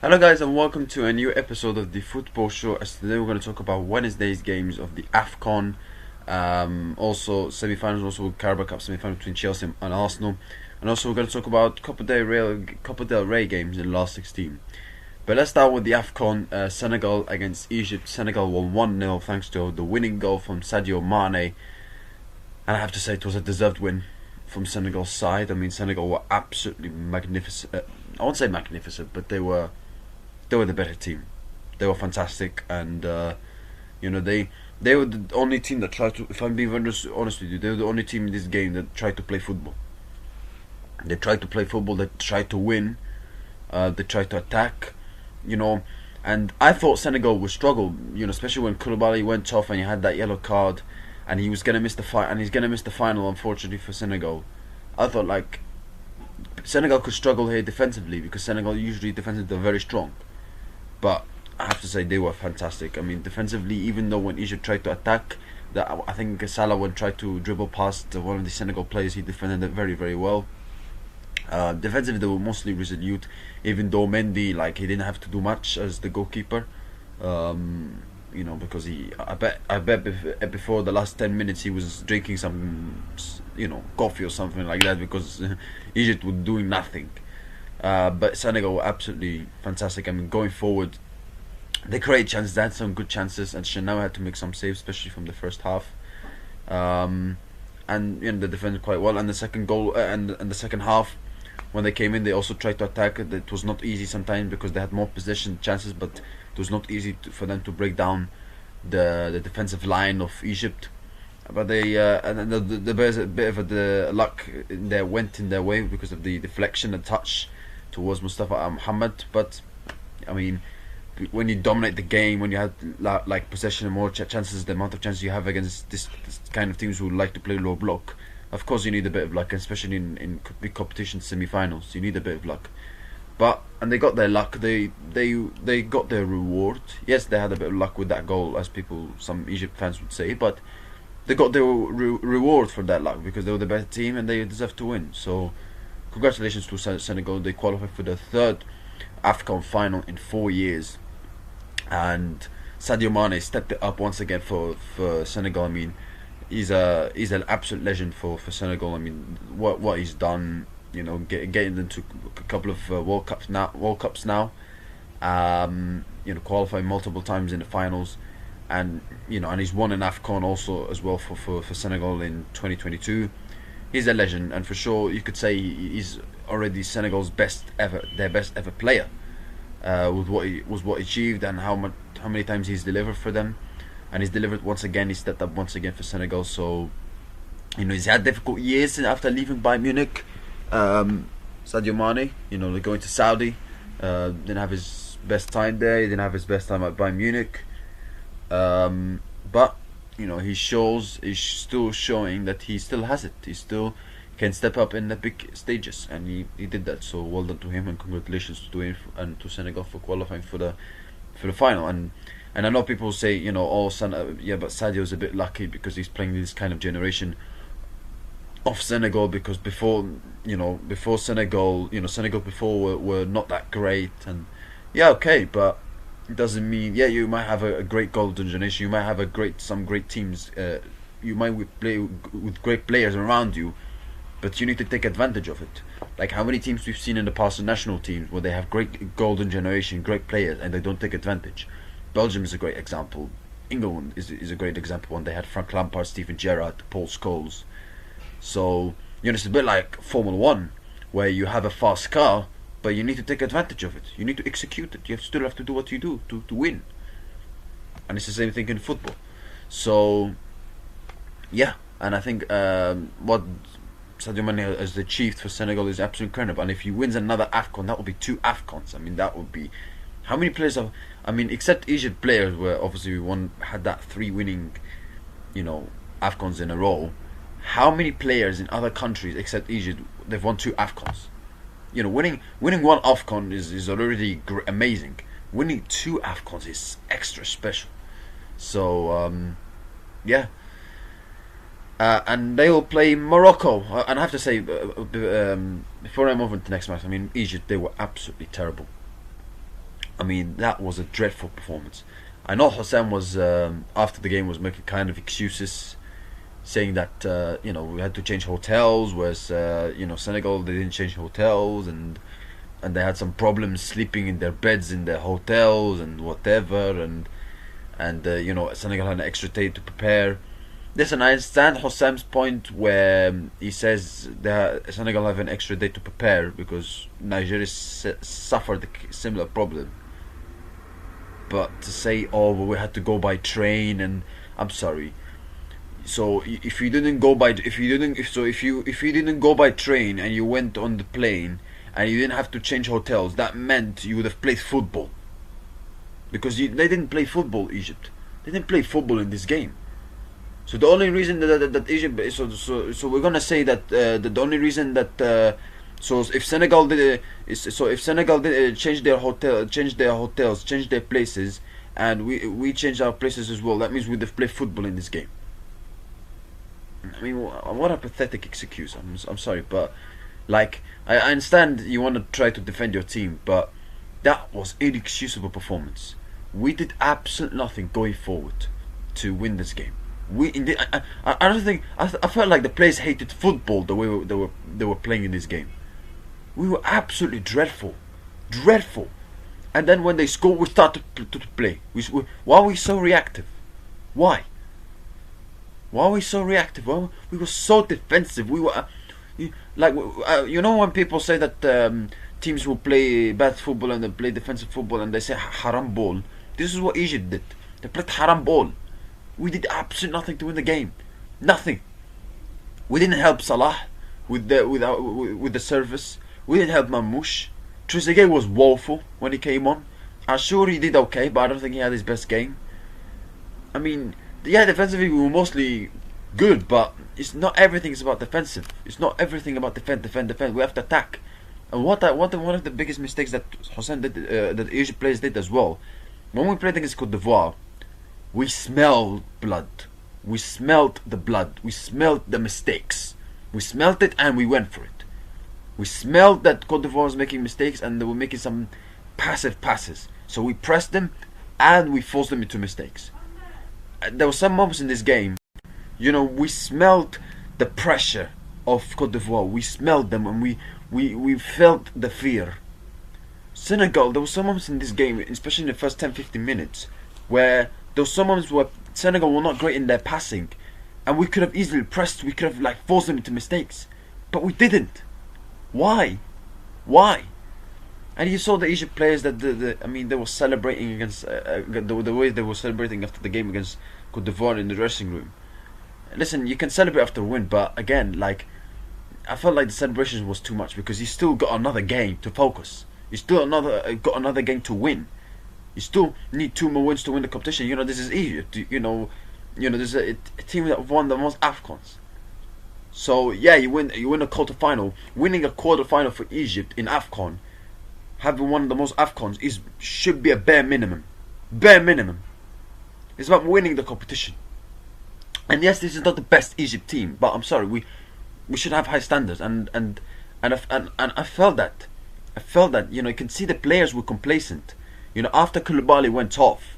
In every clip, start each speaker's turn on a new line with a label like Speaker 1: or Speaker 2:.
Speaker 1: Hello guys and welcome to a new episode of the Football Show. As today we're going to talk about Wednesday's games of the AFCON, also semi-finals, also Carabao Cup semi-final between Chelsea and Arsenal, and also we're going to talk about Copa del Rey games in the last 16. But let's start with the AFCON. Senegal against Egypt. Senegal won 1-0 thanks to the winning goal from Sadio Mane, and I have to say it was a deserved win from Senegal's side. I mean, Senegal were absolutely magnificent. I won't say magnificent, but they were the better team. They were fantastic, and they were the only team that tried to. If I'm being honest with you, they were the only team in this game that tried to play football. They tried to play football. They tried to win. They tried to attack. You know, and I thought Senegal would struggle. Especially when Koulibaly went off and he had that yellow card, and he was gonna miss the fight, and he's gonna miss the final, unfortunately for Senegal. I thought like Senegal could struggle here defensively because Senegal usually defensively they're very strong. But I have to say they were fantastic. I mean, defensively, even though when Egypt tried to attack, I think Salah when tried to dribble past one of the Senegal players, he defended it very, very well. Defensively, they were mostly resolute, even though Mendy, like, he didn't have to do much as the goalkeeper. Because I bet before the last 10 minutes he was drinking some, coffee or something like that because Egypt was doing nothing. But Senegal were absolutely fantastic. I mean, going forward, they create chances. They had some good chances, and Chanel had to make some saves, especially from the first half. And they defended quite well. And the second goal and the second half, when they came in, they also tried to attack. It was not easy sometimes because they had more possession chances, but it was not easy for them to break down the defensive line of Egypt. But they and there's a bit of the luck went in their way because of the deflection and touch towards Mustafa Mohamed. But I mean, when you dominate the game, when you have like possession and more chances, the amount of chances you have against this kind of teams who like to play low block, of course you need a bit of luck, especially in big competition semi-finals. You need a bit of luck. And they got their luck. They got their reward. Yes, they had a bit of luck with that goal, as some Egypt fans would say, but they got their reward for that luck because they were the better team and they deserve to win. So congratulations to Senegal. They qualified for the third AFCON final in 4 years, and Sadio Mane stepped it up once again for Senegal. I mean, he's an absolute legend for Senegal. I mean, what he's done, getting them to a couple of World Cups now, qualifying multiple times in the finals, and he's won an AFCON also as well for Senegal in 2022. He's a legend, and for sure you could say he's already Senegal's their best ever player, with what he achieved and how many times he's delivered for them, and he's delivered once again. He stepped up once again for Senegal. So he's had difficult years after leaving Bayern Munich. Sadio Mane, going to Saudi, didn't have his best time there. He didn't have his best time at Bayern Munich, but he's still showing that he still has it. He still can step up in the big stages, and he did that. So well done to him, and congratulations to him and to Senegal for qualifying for the final. And I know people say but Sadio's a bit lucky because he's playing this kind of generation of Senegal, because before Senegal, Senegal before were not that great, and but it doesn't mean you might have a great golden generation, you might have some great teams, you might play with great players around you, but you need to take advantage of it. Like how many teams we've seen in the past, national teams, where they have great golden generation, great players, and they don't take advantage. Belgium is a great example. England is a great example when they had Frank Lampard, Steven Gerrard, Paul Scholes. So it's a bit like Formula 1, where you have a fast car, but you need to take advantage of it. You need to execute it. You still have to do what you do to win. And it's the same thing in football. So and I think what Sadio Mane has achieved for Senegal is absolutely incredible. And if he wins another AFCON, that would be 2 AFCONs. I mean, that would be how many players have? I mean, except Egypt players, where obviously had that 3 winning, AFCONs in a row. How many players in other countries except Egypt they've won 2 AFCONs? Winning 1 AFCON is already amazing. Winning 2 AFCONs is extra special. So and they will play Morocco. And I have to say, before I move on to the next match, I mean, Egypt, they were absolutely terrible. I mean, that was a dreadful performance. I know Hossein was after the game was making kind of excuses, saying that we had to change hotels, whereas Senegal, they didn't change hotels, and they had some problems sleeping in their beds in their hotels and whatever, and Senegal had an extra day to prepare. Listen, I understand Hossam's point where he says that Senegal have an extra day to prepare because Nigeria suffered a similar problem. But to say, oh, well, we had to go by train, and I'm sorry. So if you didn't go by, if you didn't, if you didn't go by train and you went on the plane and you didn't have to change hotels, that meant you would have played football. Because they didn't play football, Egypt. They didn't play football in this game. So the only reason that Egypt, so we're gonna say that the only reason that so if Senegal did change their hotels, change their places, and we changed our places as well, that means we'd have played football in this game. I mean, what a pathetic excuse. I'm sorry, but like I understand you want to try to defend your team, but that was inexcusable performance. We did absolutely nothing going forward to win this game. I don't think I felt like the players hated football the way they were playing in this game. We were absolutely dreadful. And then when they scored, we started to play. Why are we so reactive? Why? Why are we so reactive? Well, we were so defensive. We were when people say that teams will play bad football and they play defensive football and they say haram ball. This is what Egypt did. They played haram ball. We did absolutely nothing to win the game. Nothing. We didn't help Salah with the service. We didn't help Mamouche. Trezeguet was woeful when he came on. I'm sure he did okay, but I don't think he had his best game. I mean, yeah, defensively we were mostly good, but it's not everything is about defensive. It's not everything about defend. We have to attack. And one of the biggest mistakes that Hossein did, that Egypt players did as well, when we played against Cote d'Ivoire, we smelled blood. We smelled the blood. We smelled the mistakes. We smelled it and we went for it. We smelled that Cote d'Ivoire was making mistakes and they were making some passive passes. So we pressed them and we forced them into mistakes. There were some moments in this game, we smelled the pressure of Cote d'Ivoire. We smelled them and we felt the fear. Senegal, there were some moments in this game, especially in the first 10-15 minutes, where there were some moments where Senegal were not great in their passing, and we could have easily pressed, we could have forced them into mistakes, but we didn't. Why? And you saw the Egypt players that they were celebrating against the way they were celebrating after the game against Cote d'Ivoire in the dressing room. Listen, you can celebrate after a win, but again, I felt like the celebration was too much because you still got another game to focus. You still got another game to win. You still need 2 more wins to win the competition. This is Egypt. There's a team that won the most AFCONs. So yeah, you win a quarterfinal. Winning a quarterfinal for Egypt in AFCON, having won the most AFCONs, should be a bare minimum. Bare minimum. It's about winning the competition. And yes, this is not the best Egypt team, but I'm sorry, we should have high standards. And I felt that. You can see the players were complacent. After Koulibaly went off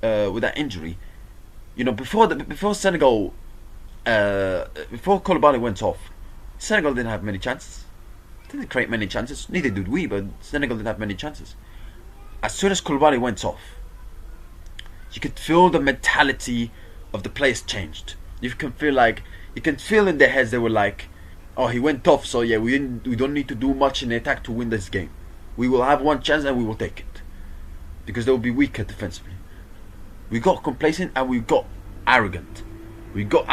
Speaker 1: with that injury, before Senegal, before Koulibaly went off, Senegal didn't have many chances. Didn't create many chances. Neither did we, but Senegal didn't have many chances. As soon as Koulibaly went off, you could feel the mentality of the players changed. You can feel in their heads they were like, oh, he went off, so yeah, we don't need to do much in the attack to win this game. We will have one chance and we will take it. Because they will be weaker defensively. We got complacent and we got arrogant. We got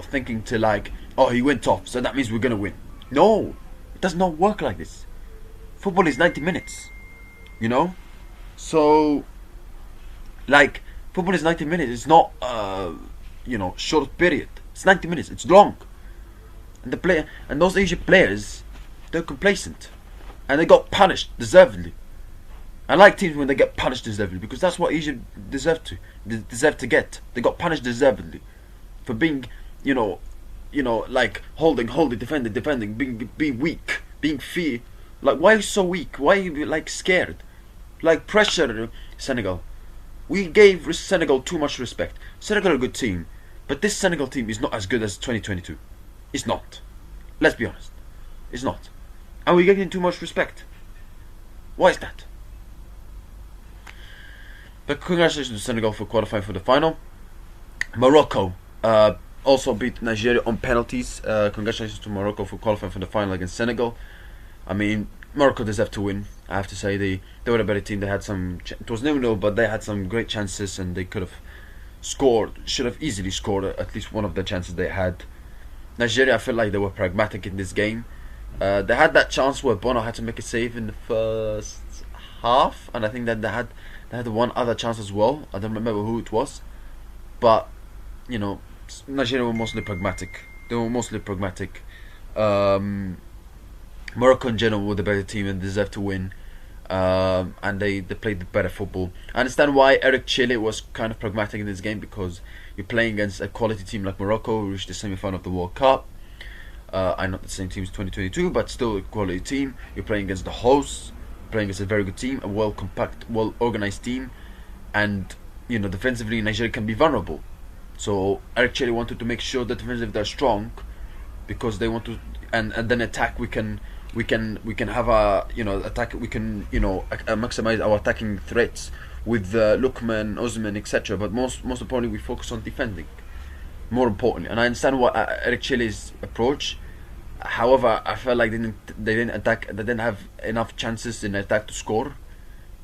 Speaker 1: thinking to oh, he went off, so that means we're going to win. No, it does not work like this. Football is 90 minutes. So, football is 90 minutes. It's not, short period. It's 90 minutes. It's long. And those Egypt players, they're complacent. And they got punished deservedly. I like teams when they get punished deservedly because that's what Egypt deserve to get. They got punished deservedly for being, holding, defending, being weak, being fear. Why are you so weak? Why are you scared? like pressure Senegal. We gave Senegal too much respect. Senegal are a good team, but this Senegal team is not as good as 2022. It's not. Let's be honest. It's not. And we're getting too much respect. Why is that? But congratulations to Senegal for qualifying for the final. Morocco also beat Nigeria on penalties. Congratulations to Morocco for qualifying for the final against Senegal. I mean, Morocco deserved to win. I have to say they were a better team. They had some. It was 0-0, but they had some great chances, and they could have scored. Should have easily scored at least one of the chances they had. Nigeria, I feel like they were pragmatic in this game. They had that chance where Bono had to make a save in the first half, and I think that they had one other chance as well. I don't remember who it was, but you know, Nigeria were mostly pragmatic. They were mostly pragmatic. Morocco in general were the better team and deserved to win. And they played the better football. I understand why Eric Chile was kind of pragmatic in this game, because you're playing against a quality team like Morocco, who reached the semi-final of the World Cup. I'm not the same team as 2022, but still a quality team. You're playing against the hosts, playing against a very good team, a well-compact, well-organized team, and you know, defensively Nigeria can be vulnerable. So Eric Chile wanted to make sure that defensively they're strong, because they want to, and then attack. We can have a, you know, attack. We can, you know, maximize our attacking threats with Lookman, Osman, etc. But most importantly, we focus on defending. More importantly, and I understand what Eric Chile's approach. However, I felt like they didn't attack. They didn't have enough chances in attack to score.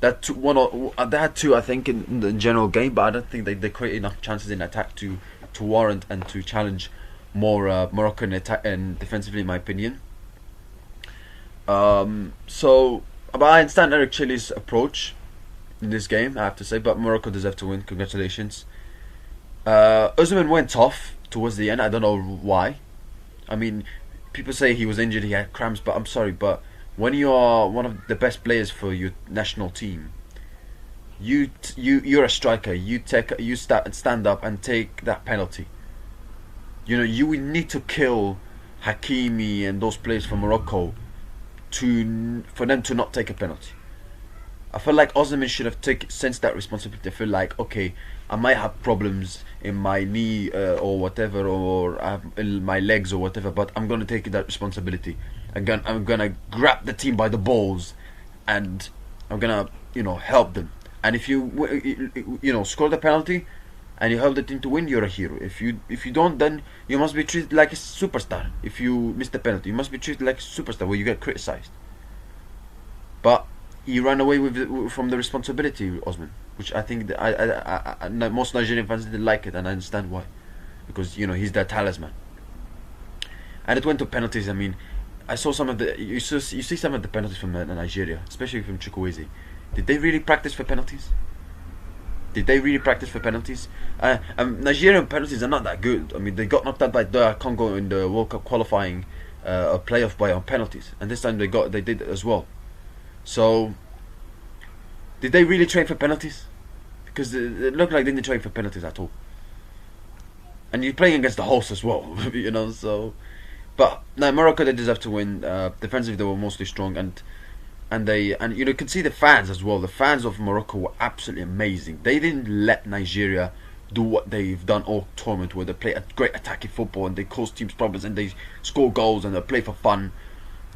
Speaker 1: They had two, I think, in the general game, but I don't think they create enough chances in attack to warrant and to challenge more Moroccan attack and defensively, in my opinion. So, but I understand Eric Chile's approach in this game, I have to say, but Morocco deserved to win. Congratulations. Usman went off towards the end. I don't know why. I mean, people say he was injured, he had cramps, but I'm sorry, but when you are one of the best players for your national team, you're a striker. You stand up and take that penalty. You know, you will need to kill Hakimi and those players from Morocco for them to not take a penalty. I feel like Osman should have sensed that responsibility. I feel like, okay, I might have problems in my knee or whatever, or in my legs or whatever, but I'm gonna take that responsibility. I'm gonna grab the team by the balls, and I'm gonna, you know, help them. And if you score the penalty, and you help the team to win, you're a hero. If you don't, then you must be treated like a superstar. If you miss the penalty, you must be treated like a superstar, where you get criticized. But he ran away from the responsibility, Osman, which I think most Nigerian fans didn't like it, and I understand why, because you know, he's their talisman. And it went to penalties. I mean, I saw some of the you see some of the penalties from Nigeria, especially from Chukwueze. Did they really practice for penalties? Nigerian penalties are not that good. I mean, they got knocked out by DR Congo in the World Cup qualifying playoff on penalties, and this time they did it as well. So, did they really train for penalties? Because it looked like they didn't train for penalties at all. And you're playing against the hosts as well, you know. So, but now Morocco, they deserve to win. Defensively, they were mostly strong, and you can see the fans as well. The fans of Morocco were absolutely amazing. They didn't let Nigeria do what they've done all tournament, where they play a great attacking football and they cause teams problems and they score goals and they play for fun.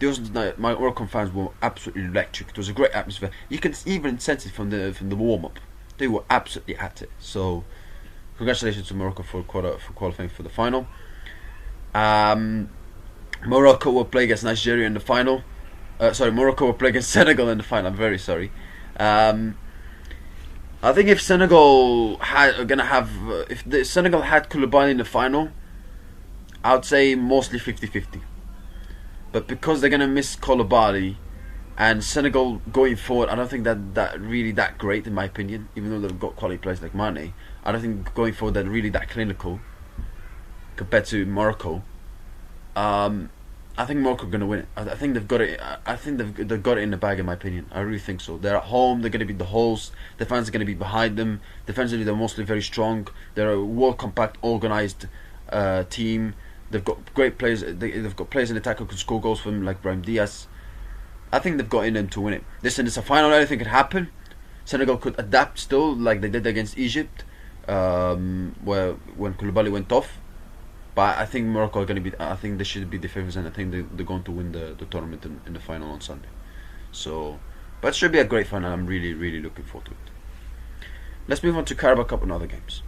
Speaker 1: My Moroccan fans were absolutely electric. It was a great atmosphere. You can even sense it from the warm up. They were absolutely at it. So, congratulations to Morocco for qualifying for the final. Morocco will play against Nigeria in the final. Morocco will play against Senegal in the final. I'm very sorry. I think if Senegal had Koulibaly in the final, I would say mostly 50-50. But because they're gonna miss Koulibaly, and Senegal going forward, I don't think that really that great, in my opinion. Even though they've got quality players like Mane, I don't think going forward they're really that clinical compared to Morocco. I think Morocco are gonna win it. I think they've got it. I think they've got it in the bag, in my opinion. I really think so. They're at home. They're gonna be the hosts. The fans are gonna be behind them. Defensively, they're mostly very strong. They're a well compact, organized team. They've got great players. They've got players in attack who can score goals for them, like Brahim Diaz. I think they've got in them to win it. Listen, it's a final. Anything could happen, Senegal could adapt still, like they did against Egypt, where when Koulibaly went off. But I think Morocco are going to be. I think they should be the favorites, and I think they're going to win the tournament in the final on Sunday. So, but it should be a great final. I'm really looking forward to it. Let's move on to Carabao Cup and other games.